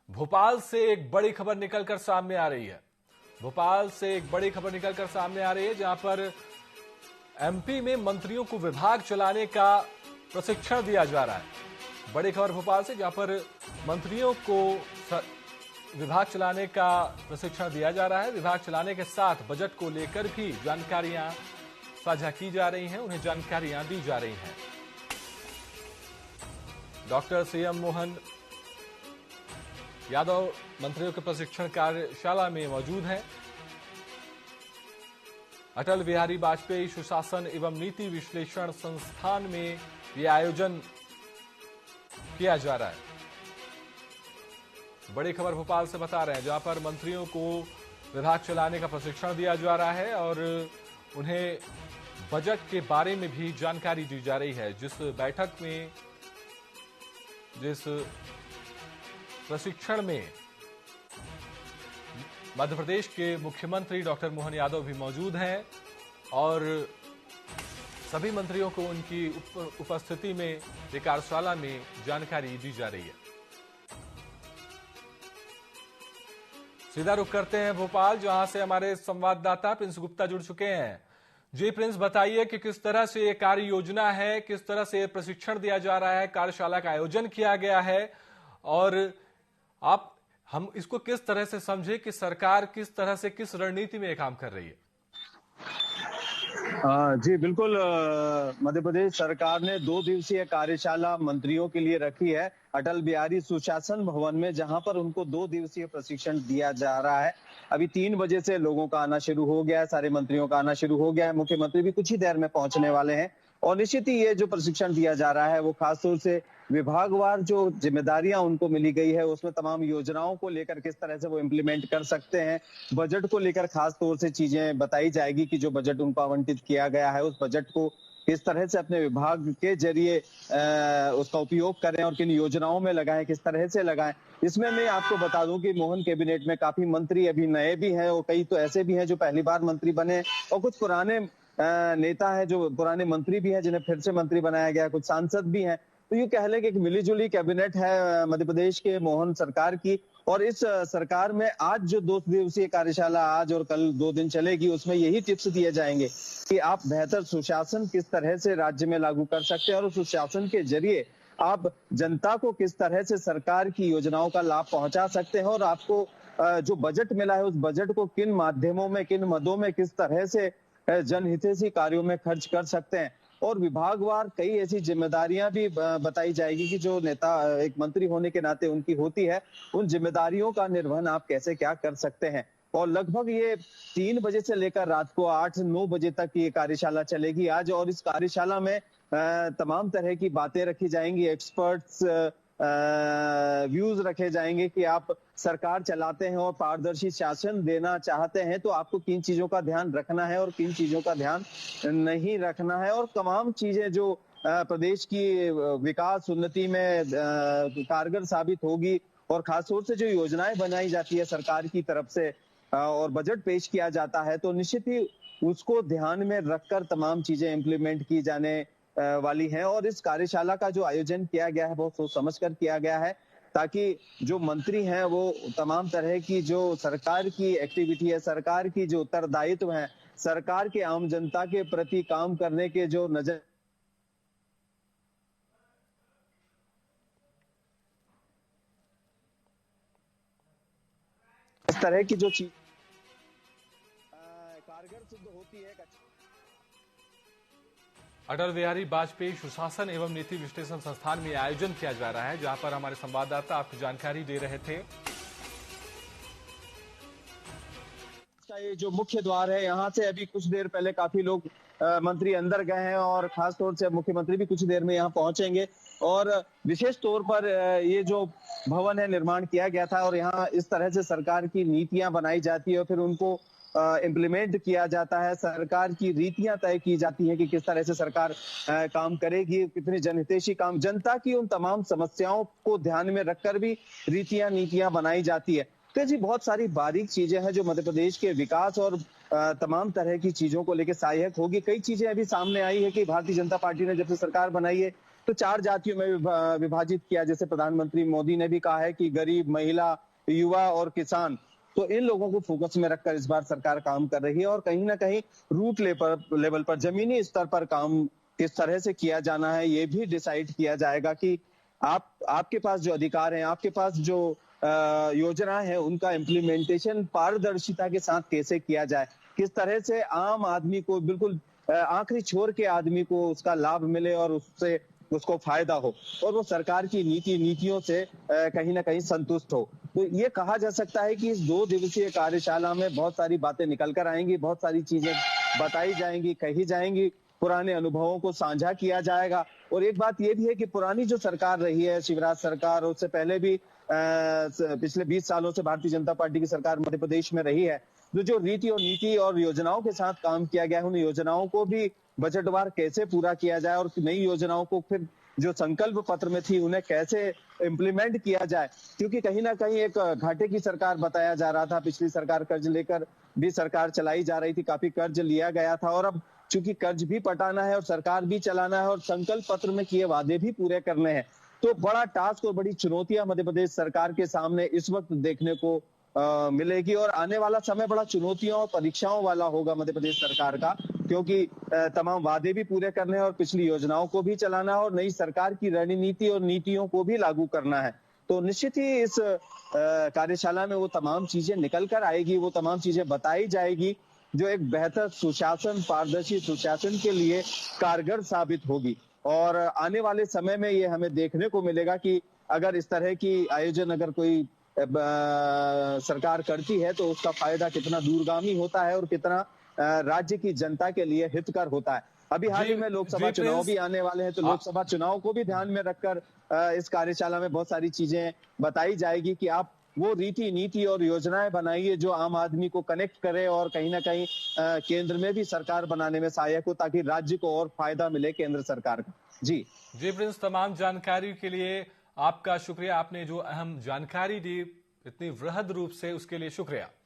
भोपाल से एक बड़ी खबर निकलकर सामने आ रही है। भोपाल से एक बड़ी खबर निकलकर सामने आ रही है, जहां पर एमपी में मंत्रियों को विभाग चलाने का प्रशिक्षण दिया जा रहा है। बड़ी खबर भोपाल से, जहां पर मंत्रियों को विभाग चलाने का प्रशिक्षण दिया जा रहा है। विभाग चलाने के साथ बजट को लेकर भी जानकारियां साझा की जा रही हैं, उन्हें जानकारियां दी जा रही हैं। डॉक्टर सीएम मोहन यादव मंत्रियों के प्रशिक्षण कार्यशाला में मौजूद हैं। अटल बिहारी वाजपेयी सुशासन एवं नीति विश्लेषण संस्थान में यह आयोजन किया जा रहा है। बड़ी खबर भोपाल से बता रहे हैं, जहां पर मंत्रियों को विभाग चलाने का प्रशिक्षण दिया जा रहा है और उन्हें बजट के बारे में भी जानकारी दी जा रही है। जिस बैठक में, जिस प्रशिक्षण में मध्य प्रदेश के मुख्यमंत्री डॉक्टर मोहन यादव भी मौजूद हैं और सभी मंत्रियों को उनकी उपस्थिति में कार्यशाला में जानकारी दी जा रही है। सीधा रुख करते हैं भोपाल, जहां से हमारे संवाददाता प्रिंस गुप्ता जुड़ चुके हैं। जी प्रिंस, बताइए कि किस तरह से ये कार्य योजना है, किस तरह से प्रशिक्षण दिया जा रहा है, कार्यशाला का आयोजन किया गया है और हम इसको किस तरह से समझे कि सरकार किस तरह से, किस रणनीति में ये काम कर रही है? जी बिल्कुल, मध्य प्रदेश सरकार ने 2 दिवसीय कार्यशाला मंत्रियों के लिए रखी है अटल बिहारी सुशासन भवन में, जहां पर उनको 2 दिवसीय प्रशिक्षण दिया जा रहा है। अभी 3 बजे से लोगों का आना शुरू हो गया है, सारे मंत्रियों का आना शुरू हो गया है। मुख्यमंत्री भी कुछ ही देर में पहुंचने वाले हैं और निश्चित ही ये जो प्रशिक्षण दिया जा रहा है वो खासतौर से विभागवार जो जिम्मेदारियां उनको मिली गई है, उसमें तमाम योजनाओं को लेकर किस तरह से वो इम्प्लीमेंट कर सकते हैं। बजट को लेकर खास तौर से चीजें बताई जाएगी कि जो बजट उनको आवंटित किया गया है उस बजट को किस तरह से अपने विभाग के जरिए उसका उपयोग करें और किन योजनाओं में लगाएं, किस तरह से लगाएं। इसमें मैं आपको बता दूं कि मोहन कैबिनेट में काफी मंत्री अभी नए भी हैं और कई तो ऐसे भी हैं जो पहली बार मंत्री बने और कुछ पुराने नेता है जो पुराने मंत्री भी हैं जिन्हें फिर से मंत्री बनाया गया, कुछ सांसद भी हैं। तो ये कह लें कि एक मिलीजुली कैबिनेट है मध्य प्रदेश के मोहन सरकार की। और इस सरकार में आज जो 2 दिवसीय कार्यशाला आज और कल 2 दिन चलेगी, उसमें यही टिप्स दिए जाएंगे कि आप बेहतर सुशासन किस तरह से राज्य में लागू कर सकते हैं और उस सुशासन के जरिए आप जनता को किस तरह से सरकार की योजनाओं का लाभ पहुंचा सकते हैं और आपको जो बजट मिला है उस बजट को किन माध्यमों में, किन मदों में किस तरह से जनहितैषी कार्यों में खर्च कर सकते हैं। और विभागवार कई ऐसी जिम्मेदारियां भी बताई जाएगी कि जो नेता एक मंत्री होने के नाते उनकी होती है, उन जिम्मेदारियों का निर्वहन आप कैसे क्या कर सकते हैं। और लगभग ये 3 बजे से लेकर रात को 8-9 बजे तक ये कार्यशाला चलेगी आज। और इस कार्यशाला में तमाम तरह की बातें रखी जाएंगी, एक्सपर्ट्स व्यूज रखे जाएंगे कि आप सरकार चलाते हैं और पारदर्शी शासन देना चाहते हैं तो आपको किन चीजों का ध्यान रखना है और किन चीजों का ध्यान नहीं रखना है। और तमाम चीजें जो प्रदेश की विकास उन्नति में कारगर साबित होगी और खासतौर से जो योजनाएं बनाई जाती है सरकार की तरफ से और बजट पेश किया जाता है, तो निश्चित ही उसको ध्यान में रखकर तमाम चीजें इम्प्लीमेंट की जाने वाली है। और इस कार्यशाला का जो आयोजन किया गया है बहुत सोच समझ कर किया गया है ताकि जो मंत्री हैं वो तमाम तरह की जो सरकार की एक्टिविटी है, सरकार की जो उत्तरदायित्व है, सरकार के आम जनता के प्रति काम करने के जो नजर इस तरह की जो चीज कारगर सिद्ध होती है। अटल बिहारी वाजपेयी सुशासन एवं नीति विश्लेषण संस्थान में आयोजन किया जा रहा है, जहां पर हमारे संवाददाता आपको जानकारी दे रहे थे। ये जो मुख्य द्वार है, यहाँ से अभी कुछ देर पहले काफी लोग मंत्री अंदर गए हैं और खास तौर से मुख्यमंत्री भी कुछ देर में यहाँ पहुंचेंगे। और विशेष तौर पर ये जो भवन है निर्माण किया गया था और यहाँ इस तरह से सरकार की नीतियां बनाई जाती है और फिर उनको इम्प्लीमेंट किया जाता है। सरकार की रीतियां तय की जाती है कि किस तरह से सरकार काम करेगी, कितने जनहितैषी काम, जनता की उन तमाम समस्याओं को ध्यान में रखकर भी रीतियां नीतियां बनाई जाती है। तो जी बहुत सारी बारीक चीजें हैं जो मध्य प्रदेश के विकास और तमाम तरह की चीजों को लेकर सहायक होगी। कई चीजें अभी सामने आई है कि भारतीय जनता पार्टी ने जब से सरकार बनाई है तो 4 जातियों में विभाजित किया। जैसे प्रधानमंत्री मोदी ने भी कहा है कि गरीब, महिला, युवा और किसान, तो इन लोगों को फोकस में रखकर इस बार सरकार काम कर रही है। और कहीं ना कहीं रूट लेवल पर, जमीनी स्तर पर काम किस तरह से किया जाना है, ये भी डिसाइड किया जाएगा कि आपके पास जो अधिकार हैं, आपके पास जो योजनाएं हैं, उनका इम्प्लीमेंटेशन पारदर्शिता के साथ कैसे किया जाए, किस तरह से आम आदमी को, बिल्कुल आखिरी छोर के आदमी को उसका लाभ मिले और उससे उसको फायदा हो, और वो सरकार की नीतियों से कहीं ना कहीं संतुष्ट हो। तो ये कहा जा सकता है कि इस 2 दिवसीय कार्यशाला में बहुत सारी बातें निकल कर आएंगी, बहुत सारी चीजें बताई जाएंगी, कही जाएंगी, पुराने अनुभवों को साझा किया जाएगा। और एक बात ये भी है कि पुरानी जो सरकार रही है, शिवराज सरकार, उससे पहले भी पिछले 20 सालों से भारतीय जनता पार्टी की सरकार मध्य प्रदेश में रही है, जो रीति और नीति और योजनाओं के साथ काम किया गया है, उन योजनाओं को भी बजटवार कैसे पूरा किया जाए और नई योजनाओं को फिर जो संकल्प पत्र में थी उन्हें कैसे इम्प्लीमेंट किया जाए। क्योंकि कहीं ना कहीं एक घाटे की सरकार बताया जा रहा था, पिछली सरकार कर्ज लेकर भी सरकार चलाई जा रही थी, काफी कर्ज लिया गया था, और अब चूंकि कर्ज भी पटाना है और सरकार भी चलाना है और संकल्प पत्र में किए वादे भी पूरे करने हैं, तो बड़ा टास्क और बड़ी चुनौतियां मध्य प्रदेश सरकार के सामने इस वक्त देखने को मिलेगी। और आने वाला समय बड़ा चुनौतियों और परीक्षाओं वाला होगा मध्य प्रदेश सरकार का, क्योंकि तमाम वादे भी पूरे करने हैं और पिछली योजनाओं को भी चलाना है और नई सरकार की रणनीति और नीतियों को भी लागू करना है। तो निश्चित ही इस कार्यशाला में वो तमाम चीजें निकल कर आएगी, वो तमाम चीजें बताई जाएगी जो एक बेहतर सुशासन, पारदर्शी सुशासन के लिए कारगर साबित होगी। और आने वाले समय में ये हमें देखने को मिलेगा कि अगर इस तरह की आयोजन अगर कोई सरकार करती है तो उसका फायदा कितना दूरगामी होता है और कितना राज्य की जनता के लिए हितकर होता है। अभी हाल ही में लोकसभा चुनाव भी आने वाले हैं, तो लोकसभा चुनाव को भी ध्यान में रखकर इस कार्यशाला में बहुत सारी चीजें बताई जाएगी कि आप वो रीति, नीति और योजनाएं बनाइए जो आम आदमी को कनेक्ट करे और कहीं ना कहीं केंद्र में भी सरकार बनाने में सहायक हो, ताकि राज्य को और फायदा मिले केंद्र सरकार का। जी प्रिंस, तमाम जानकारी के लिए आपका शुक्रिया। आपने जो अहम जानकारी दी इतनी वृहद रूप से, उसके लिए शुक्रिया।